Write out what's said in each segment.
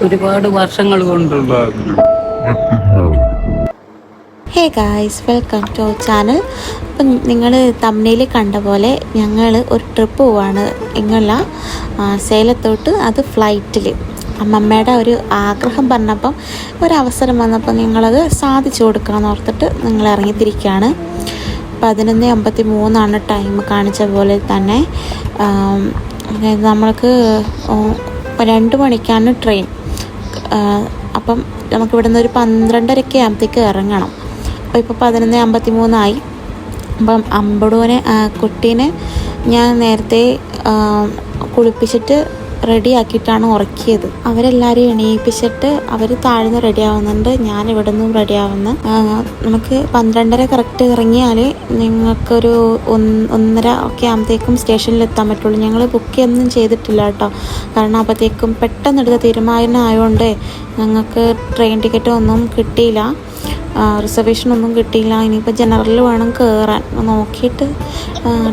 ഒരുപാട് വർഷങ്ങൾ കൊണ്ടുള്ളതാണ്. Hey guys, welcome to our channel. അപ്പം നിങ്ങൾ തമ്മിൽ കണ്ട പോലെ ഞങ്ങൾ ഒരു ട്രിപ്പ് പോവാണ്. ഇങ്ങല്ല സേലത്തോട്ട്, അത് ഫ്ലൈറ്റിൽ. അമ്മമ്മയുടെ ഒരു ആഗ്രഹം പറഞ്ഞപ്പം ഒരവസരം വന്നപ്പോൾ ഞങ്ങളത് സാധിച്ചു കൊടുക്കാമെന്ന് ഓർത്തിട്ട് നിങ്ങൾ ഇറങ്ങിത്തിരിക്കുകയാണ്. 11:53 ടൈം കാണിച്ച പോലെ തന്നെ നമ്മൾക്ക് 2 മണിക്കാണ് ട്രെയിൻ. അപ്പം നമുക്കിവിടെ നിന്ന് ഒരു 12:30 ആകുമ്പോഴത്തേക്ക് ഇറങ്ങണം. അപ്പോൾ ഇപ്പോൾ 11:53 അപ്പം അമ്പടൂനെ കുട്ടീനെ ഞാൻ നേരത്തെ കുളിപ്പിച്ചിട്ട് റെഡിയാക്കിയിട്ടാണ് ഉറക്കിയത്. അവരെല്ലാവരെയും എണീപ്പിച്ചിട്ട് അവർ താഴ്ന്ന് റെഡിയാവുന്നുണ്ട്, ഞാൻ ഇവിടെ നിന്നും റെഡിയാവുന്നു. നമുക്ക് 12:30 കറക്റ്റ് ഇറങ്ങിയാൽ നിങ്ങൾക്കൊരു 1:30 ഒക്കെ ആകുമ്പോഴത്തേക്കും സ്റ്റേഷനിൽ എത്താൻ പറ്റുള്ളൂ. ഞങ്ങൾ ബുക്ക് ഒന്നും ചെയ്തിട്ടില്ല കേട്ടോ, കാരണം അപ്പോഴത്തേക്കും പെട്ടെന്നെടുത്ത തീരുമാനം ആയതുകൊണ്ട് ഞങ്ങൾക്ക് ട്രെയിൻ ടിക്കറ്റ് ഒന്നും കിട്ടിയില്ല, റിസർവേഷനൊന്നും കിട്ടിയില്ല. ഇനിയിപ്പോൾ ജനറലിൽ വേണം കയറാൻ. നോക്കിയിട്ട്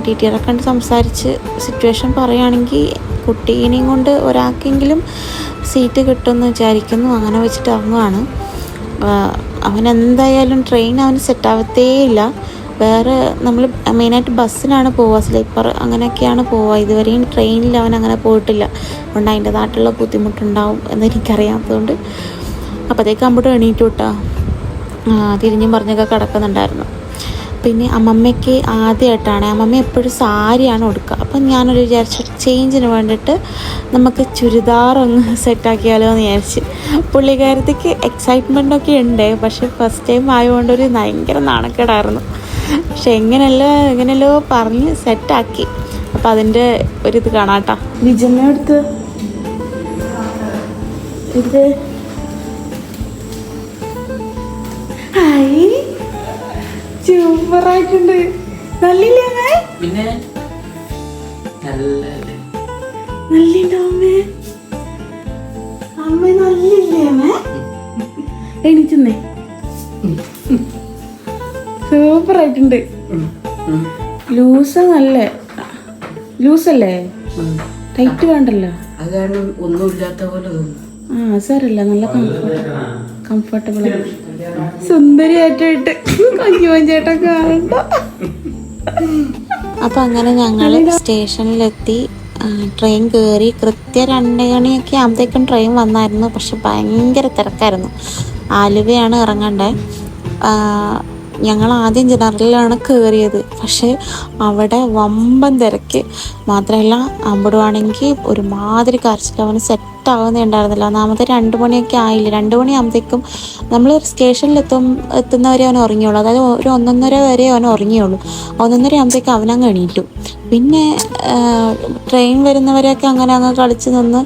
TTR കണ്ട് സംസാരിച്ച് സിറ്റുവേഷൻ പറയുകയാണെങ്കിൽ കുട്ടീനെയും കൊണ്ട് ഒരാൾക്കെങ്കിലും സീറ്റ് കിട്ടുമെന്ന് വിചാരിക്കുന്നു. അങ്ങനെ വെച്ചിട്ട് ഇറങ്ങുവാണ്. അവനെന്തായാലും ട്രെയിൻ അവന് സെറ്റാവത്തേ ഇല്ല. വേറെ നമ്മൾ മെയിനായിട്ട് ബസ്സിനാണ് പോവുക, സ്ലീപ്പർ അങ്ങനെയൊക്കെയാണ് പോവുക. ഇതുവരെയും ട്രെയിനിൽ അവൻ അങ്ങനെ പോയിട്ടില്ല. അതുകൊണ്ട് അതിൻ്റെതായിട്ടുള്ള ബുദ്ധിമുട്ടുണ്ടാവും എന്നെനിക്കറിയാത്തതുകൊണ്ട് അപ്പോഴത്തേക്ക് അമ്പോട്ട് എണീറ്റ് വിട്ടാ തിരിഞ്ഞും പറഞ്ഞൊക്കെ കിടക്കുന്നുണ്ടായിരുന്നു. പിന്നെ അമ്മമ്മയ്ക്ക് ആദ്യമായിട്ടാണ്, അമ്മമ്മ എപ്പോഴും സാരിയാണ് ഉടുക്കുക. അപ്പം ഞാനൊരു വിചാരിച്ചു ചേഞ്ചിന് വേണ്ടിയിട്ട് നമുക്ക് ചുരിദാറൊന്ന് സെറ്റാക്കിയാലോ എന്ന് വിചാരിച്ച്. പുള്ളിക്കാരത്തേക്ക് എക്സൈറ്റ്മെൻറ്റൊക്കെ ഉണ്ട്, പക്ഷെ ഫസ്റ്റ് ടൈം ആയതുകൊണ്ടൊരു ഭയങ്കര നാണക്കേടായിരുന്നു. പക്ഷെ എങ്ങനെയല്ലോ പറഞ്ഞ് സെറ്റാക്കി. അപ്പം അതിൻ്റെ ഒരിത് കാണാട്ടോ. നിജമ്മടുത്ത് ഇത് സൂപ്പറായിട്ടുണ്ട്. നല്ലില്ലേ? പിന്നെ നല്ലിണ്ടേ അമ്മ, നല്ലില്ലേ അമ്മ? എണീച്ചെന്നേ, സൂപ്പറായിട്ടുണ്ട്. ലൂസല്ലേ? ടൈറ്റ് വേണ്ടല്ലോ, ഒന്നുമില്ലാത്ത പോലെ തോന്നുന്നു. സാരല്ല, നല്ല കംഫർട്ടബിൾ ആണ്. സുന്ദരിയായിട്ട് കഞ്ഞുവഞ്ചേട്ടൻ കാണണ്ട. അപ്പം അങ്ങനെ ഞങ്ങൾ സ്റ്റേഷനിലെത്തി, ട്രെയിൻ കയറി. കൃത്യം 2 മണിയൊക്കെ ആകുമ്പോഴത്തേക്കും ട്രെയിൻ വന്നായിരുന്നു. പക്ഷെ ഭയങ്കര തിരക്കായിരുന്നു. ആലുവയാണ് ഇറങ്ങണ്ടേ. ഞങ്ങൾ ആദ്യം ജനറലിലാണ് കയറിയത്, പക്ഷേ അവിടെ വമ്പൻ തിരക്ക്. മാത്രമല്ല അമ്പടുവാണെങ്കിൽ ഒരുമാതിരി കരച്ചിൽ, അവന് സെറ്റാവുന്നേ ഉണ്ടായിരുന്നില്ല. ഒന്നാമത് 2 മണിയൊക്കെ ആയില്ല. 2 മണിയാകുമ്പോഴത്തേക്കും നമ്മൾ എത്തുന്നവരെ അവൻ ഉറങ്ങിയുള്ളൂ. അതായത് ഒരു 1:30 വരെ അവൻ ഉറങ്ങിയുള്ളൂ. 1:30 ആകുമ്പോഴത്തേക്കും അവനങ്ങ് എണീറ്റു. പിന്നെ ട്രെയിൻ വരുന്നവരെയൊക്കെ അങ്ങനെ അങ്ങ് കളിച്ച് നിന്ന്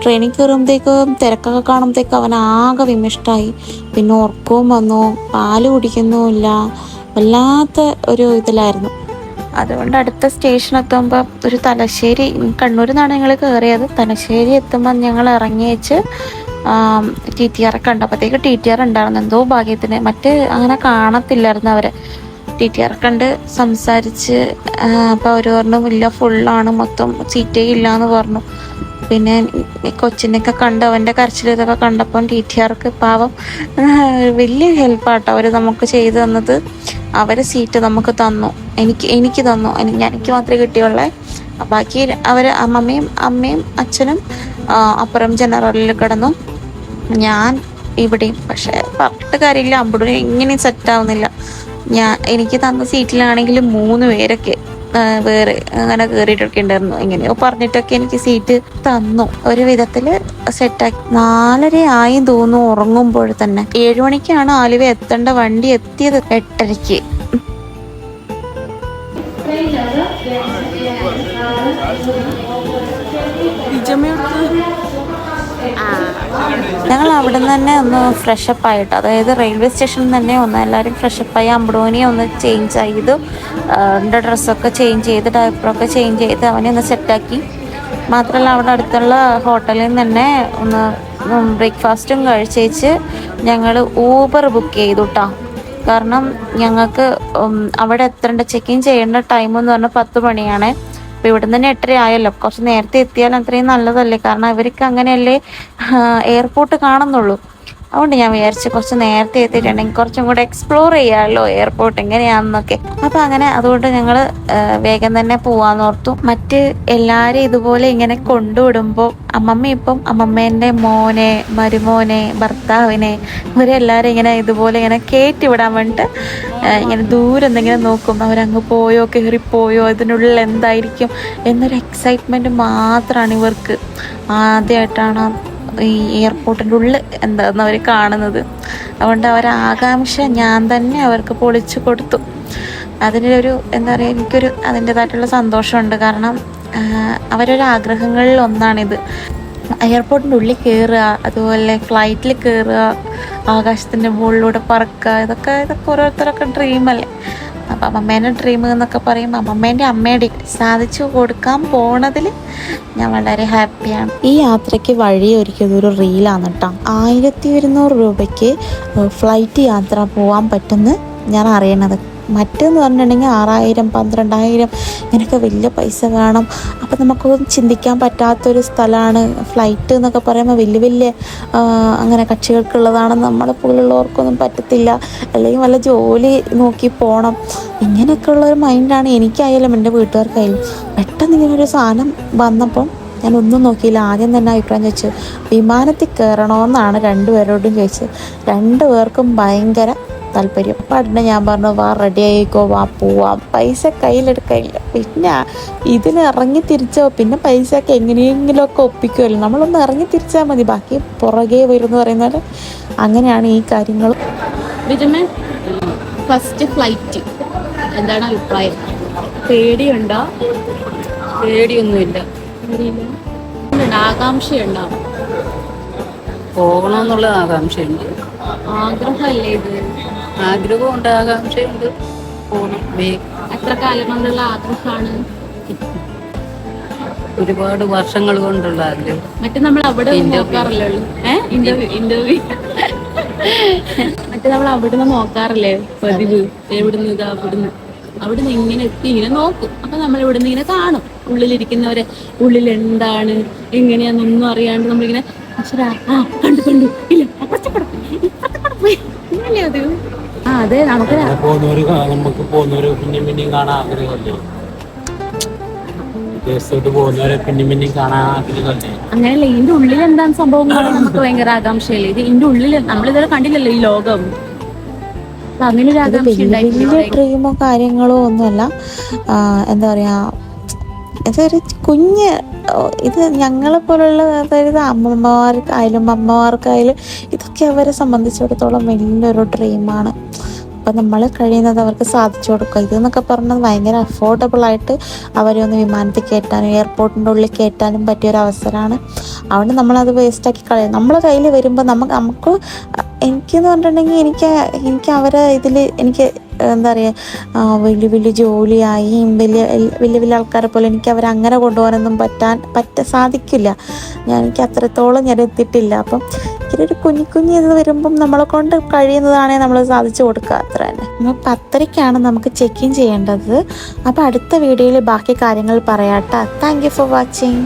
ട്രെയിനിൽ കയറുമ്പോഴത്തേക്കും തിരക്കൊക്കെ കാണുമ്പോഴത്തേക്കും അവൻ ആകെ വിമിഷ്ടായി. പിന്നെ ഉറക്കവും വന്നു, പാല് കുടിക്കുന്നുമില്ല, വല്ലാത്ത ഒരു ഇതിലായിരുന്നു. അതുകൊണ്ട് അടുത്ത സ്റ്റേഷൻ എത്തുമ്പോൾ ഒരു തലശ്ശേരി, കണ്ണൂരിൽ നിന്നാണ് ഞങ്ങൾ കയറിയത്. തലശ്ശേരി എത്തുമ്പോൾ ഞങ്ങൾ ഇറങ്ങി വെച്ച് TTR കണ്ടപ്പോഴത്തേക്ക് TTR ഉണ്ടായിരുന്നു. എന്തോ ഭാഗ്യത്തിന്, മറ്റ് അങ്ങനെ കാണത്തില്ലായിരുന്നു അവരെ. TTR കണ്ട് സംസാരിച്ച് അപ്പോൾ അവർ പറഞ്ഞു ഇല്ല, ഫുള്ളാണ്, മൊത്തം സീറ്റേ ഇല്ല എന്ന് പറഞ്ഞു. പിന്നെ കൊച്ചിനെയൊക്കെ കണ്ട് അവൻ്റെ കരച്ചിൽ ഇതൊക്കെ കണ്ടപ്പം TTRക്ക് പാവം വലിയ ഹെൽപ്പാട്ടോ അവർ നമുക്ക് ചെയ്തു തന്നത്. അവർ സീറ്റ് നമുക്ക് തന്നു, എനിക്ക് തന്നു. എനിക്ക് മാത്രമേ കിട്ടിയുള്ളേ. ബാക്കി അവർ അമ്മയും അച്ഛനും അപ്പുറം ജനറലിൽ കിടന്നു, ഞാൻ ഇവിടെയും. പക്ഷെ പറഞ്ഞിട്ട് കാര്യമില്ല, അമ്പടൂന് എങ്ങനെയും സെറ്റാവുന്നില്ല. എനിക്ക് തന്ന സീറ്റിലാണെങ്കിൽ 3 പേരൊക്കെ വേറെ അങ്ങനെ കയറിയിട്ടൊക്കെ ഉണ്ടായിരുന്നു. എങ്ങനെയോ പറഞ്ഞിട്ടൊക്കെ എനിക്ക് സീറ്റ് തന്നു. ഒരു വിധത്തിൽ സെറ്റാക്കി. 4:30 ആയി തോന്നുന്നു ഉറങ്ങുമ്പോൾ തന്നെ. 7 മണിക്കാണ് ആലുവ എത്തേണ്ട വണ്ടി എത്തിയത്, 8:30. ഞങ്ങൾ അവിടെ നിന്ന് തന്നെ ഒന്ന് ഫ്രഷപ്പ് ആയിട്ട്, അതായത് റെയിൽവേ സ്റ്റേഷനിൽ തന്നെ ഒന്ന് എല്ലാവരും ഫ്രഷപ്പായി. അമ്പടോനെ ഒന്ന് ചേഞ്ച് ചെയ്ത്, എൻ്റെ ഡ്രസ്സൊക്കെ ചേഞ്ച് ചെയ്ത്, ഡയപ്പറൊക്കെ ചേഞ്ച് ചെയ്ത് അവനെ ഒന്ന് സെറ്റാക്കി. മാത്രമല്ല അവിടെ അടുത്തുള്ള ഹോട്ടലിൽ നിന്ന് തന്നെ ഒന്ന് ബ്രേക്ക്ഫാസ്റ്റും കഴിച്ചേച്ച് ഞങ്ങൾ ഊബർ ബുക്ക് ചെയ്തു കേട്ടോ. കാരണം ഞങ്ങൾക്ക് അവിടെ എത്തേണ്ട, ചെക്ക് ഇൻ ചെയ്യേണ്ട ടൈം എന്ന് പറഞ്ഞാൽ 10 മണിയാണ്. അപ്പോൾ ഇവിടെ നിന്ന് തന്നെ 8:30 ആയല്ലോ, കുറച്ച് നേരത്തെ എത്തിയാൽ അത്രയും നല്ലതല്ലേ, കാരണം ഇവർക്ക് അങ്ങനെയല്ലേ എയർപോർട്ട് കാണുന്നുള്ളൂ. അതുകൊണ്ട് ഞാൻ വിചാരിച്ചു കുറച്ച് നേരത്തെ എത്തിയിട്ടുണ്ടെങ്കിൽ കുറച്ചും കൂടെ എക്സ്പ്ലോർ ചെയ്യാമല്ലോ എയർപോർട്ട് എങ്ങനെയാണെന്നൊക്കെ. അപ്പം അങ്ങനെ അതുകൊണ്ട് ഞങ്ങൾ വേഗം തന്നെ പോവാന്നോർത്തു. മറ്റ് എല്ലാവരും ഇതുപോലെ ഇങ്ങനെ കൊണ്ടുവിടുമ്പോൾ അമ്മമ്മ ഇപ്പം അമ്മമ്മേൻ്റെ മോനെ, മരുമോനെ, ഭർത്താവിനെ ഇവരെല്ലാവരും ഇങ്ങനെ ഇതുപോലെ ഇങ്ങനെ കയറ്റി വിടാൻ വേണ്ടിയിട്ട് ഇങ്ങനെ ദൂരെ എന്തെങ്കിലും നോക്കും. അവരങ്ങ് പോയോ, കയറിപ്പോയോ, ഇതിനുള്ളിൽ എന്തായിരിക്കും എന്നൊരു എക്സൈറ്റ്മെൻറ്റ് മാത്രമാണ് ഇവർക്ക്. ആദ്യമായിട്ടാണ് ഈ എയർപോർട്ടിൻ്റെ ഉള്ളിൽ എന്താണെന്ന് അവർ കാണുന്നത്. അതുകൊണ്ട് ആകാംക്ഷ ഞാൻ തന്നെ അവർക്ക് പൊളിച്ചു കൊടുത്തു. അതിനൊരു എന്താ പറയുക, എനിക്കൊരു അതിൻ്റേതായിട്ടുള്ള സന്തോഷമുണ്ട്. കാരണം അവരൊരാഗ്രഹങ്ങളിൽ ഒന്നാണിത്. എയർപോർട്ടിൻ്റെ ഉള്ളിൽ കയറുക, അതുപോലെ ഫ്ലൈറ്റിൽ കയറുക, ആകാശത്തിൻ്റെ മുകളിലൂടെ പറക്കുക, ഇതൊക്കെ ഓരോരുത്തരൊക്കെ ഡ്രീമല്ലേ. അപ്പം അമ്മമ്മേൻ്റെ ഡ്രീം എന്നൊക്കെ പറയുമ്പോൾ അമ്മമ്മേൻ്റെ അമ്മയുടെ സാധിച്ചു കൊടുക്കാൻ പോണതിൽ ഞാൻ വളരെ ഹാപ്പിയാണ്. ഈ യാത്രയ്ക്ക് വഴി ഒരുക്കിയതൊരു റീലാണ് കേട്ടോ. 1200 രൂപയ്ക്ക് ഫ്ലൈറ്റ് യാത്ര പോകാൻ പറ്റുമെന്ന് ഞാൻ അറിയണത്. മറ്റെന്ന് പറഞ്ഞിട്ടുണ്ടെങ്കിൽ 6000, 12000 ഇങ്ങനെയൊക്കെ വലിയ പൈസ വേണം. അപ്പം നമുക്കൊന്നും ചിന്തിക്കാൻ പറ്റാത്തൊരു സ്ഥലമാണ് ഫ്ലൈറ്റ് എന്നൊക്കെ പറയുമ്പോൾ. വലിയ അങ്ങനെ കക്ഷികൾക്കുള്ളതാണെന്ന് നമ്മളെ പോലുള്ളവർക്കൊന്നും പറ്റത്തില്ല. അല്ലെങ്കിൽ വല്ല ജോലി നോക്കി പോകണം, ഇങ്ങനെയൊക്കെ ഉള്ളൊരു മൈൻഡാണ് എനിക്കായാലും എൻ്റെ വീട്ടുകാർക്കായാലും. പെട്ടെന്ന് ഇങ്ങനൊരു സാധനം വന്നപ്പം ഞാനൊന്നും നോക്കിയില്ല. ആദ്യം തന്നെ അഭിപ്രായം ചോദിച്ചു, വിമാനത്തിൽ കയറണമെന്നാണ് 2 പേരോടും ചോദിച്ചത്. 2 പേർക്കും ഭയങ്കര താല്പര്യം. അപ്പം അതിനെ ഞാൻ പറഞ്ഞു, വാ റെഡി ആയിക്കോ, വാ പോവാം. പൈസ കയ്യിലെടുക്കാനില്ല. പിന്നെ ഇതിന് ഇറങ്ങി തിരിച്ചോ, പിന്നെ പൈസയൊക്കെ എങ്ങനെയെങ്കിലുമൊക്കെ ഒപ്പിക്കുമല്ലോ, നമ്മളൊന്ന് ഇറങ്ങി തിരിച്ചാൽ മതി, ബാക്കി പുറകെ വരുമെന്ന് പറയുന്നത്. അങ്ങനെയാണ് ഈ കാര്യങ്ങൾ. ഫസ്റ്റ് ഫ്ലൈറ്റ് എന്താണ് അഭിപ്രായം? പേടിയുണ്ടോ? പേടിയൊന്നുമില്ല. ആകാംക്ഷയുണ്ടോ? പോകണമെന്നുള്ള ആകാംക്ഷയുണ്ട്. ആഗ്രഹമല്ലേ ഇത്? ആഗ്രഹമുണ്ട്, ആകാംക്ഷയുണ്ട്. പോകണം. എത്ര കാലം കൊണ്ടുള്ള ആഗ്രഹമാണ്? ഒരുപാട് വർഷങ്ങൾ കൊണ്ടുള്ള ആഗ്രഹം. മറ്റേ നമ്മൾ അവിടെ നോക്കാറില്ലേ ഇന്റർവ്യൂ മറ്റേ നമ്മൾ അവിടുന്ന് നോക്കാറില്ലേ പതിവ്? എവിടുന്ന് ഇതാ അവിടുന്ന് ഇങ്ങനെ എത്തി ഇങ്ങനെ നോക്കും. അപ്പൊ നമ്മൾ ഇവിടുന്ന് ഇങ്ങനെ കാണും ഉള്ളിലിരിക്കുന്നവരെ, ഉള്ളിൽ എന്താണ് എങ്ങനെയാന്നൊന്നും അറിയാണ്ട് നമ്മളിങ്ങനെ കണ്ടു ഇല്ല ഇല്ലേ അത്. അതെ, നമുക്ക് പോകുന്നവര് പിന്നെയും കാണാൻ ആഗ്രഹമല്ലേ, വിദേശത്തോട്ട് പോകുന്നവരെ പിന്നെയും കാണാൻ ആഗ്രഹമല്ലേ. അങ്ങനെയല്ല, ഇതിന്റെ ഉള്ളിൽ എന്താണ് സംഭവം നമുക്ക് ഭയങ്കര ആകാംക്ഷയല്ലേ. ഇത് ഇതിന്റെ ഉള്ളിൽ നമ്മളിതുവരെ കണ്ടില്ലല്ലോ ഈ ലോകം. അങ്ങനെ ഒരു ആകാംക്ഷ വലിയ ഡ്രീമോ കാര്യങ്ങളോ ഒന്നുമല്ല. എന്താ പറയാ, ഇതൊരു കുഞ്ഞ്, ഇത് ഞങ്ങളെ പോലുള്ള, അതായത് അമ്മമാർക്കായാലും ഇതൊക്കെ അവരെ സംബന്ധിച്ചിടത്തോളം വലിയൊരു ഡ്രീമാണ്. അപ്പം നമ്മൾ കഴിയുന്നത് അവർക്ക് സാധിച്ചു കൊടുക്കുക. ഇതെന്നൊക്കെ പറഞ്ഞത് ഭയങ്കര അഫോർഡബിളായിട്ട് അവരെ ഒന്ന് വിമാനത്തിൽ കയറ്റാനും എയർപോർട്ടിൻ്റെ ഉള്ളിൽ കയറ്റാനും പറ്റിയൊരു അവസരമാണ്. അതുകൊണ്ട് നമ്മളത് വേസ്റ്റാക്കി കളയും. നമ്മളെ കയ്യിൽ വരുമ്പോൾ നമുക്ക് എനിക്കെന്ന് പറഞ്ഞിട്ടുണ്ടെങ്കിൽ എനിക്ക് അവരെ ഇതിൽ എനിക്ക് എന്താ പറയുക, വലിയ ജോലിയായി വലിയ ആൾക്കാരെ പോലെ എനിക്ക് അവരെ അങ്ങനെ കൊണ്ടുപോകാനൊന്നും സാധിക്കില്ല. എനിക്ക് അത്രത്തോളം ഞാൻ എത്തിയിട്ടില്ല. അപ്പം ഇതൊരു കുഞ്ഞു ഇത് വരുമ്പം നമ്മളെ കൊണ്ട് കഴിയുന്നതാണെങ്കിൽ നമ്മൾ സാധിച്ചു കൊടുക്കുക, അത്ര തന്നെ. നമ്മൾ 10:30ക്കാണ് നമുക്ക് ചെക്ക് ഇൻ ചെയ്യേണ്ടത്. അപ്പോൾ അടുത്ത വീഡിയോയിൽ ബാക്കി കാര്യങ്ങൾ പറയാട്ടോ. Thank you for watching.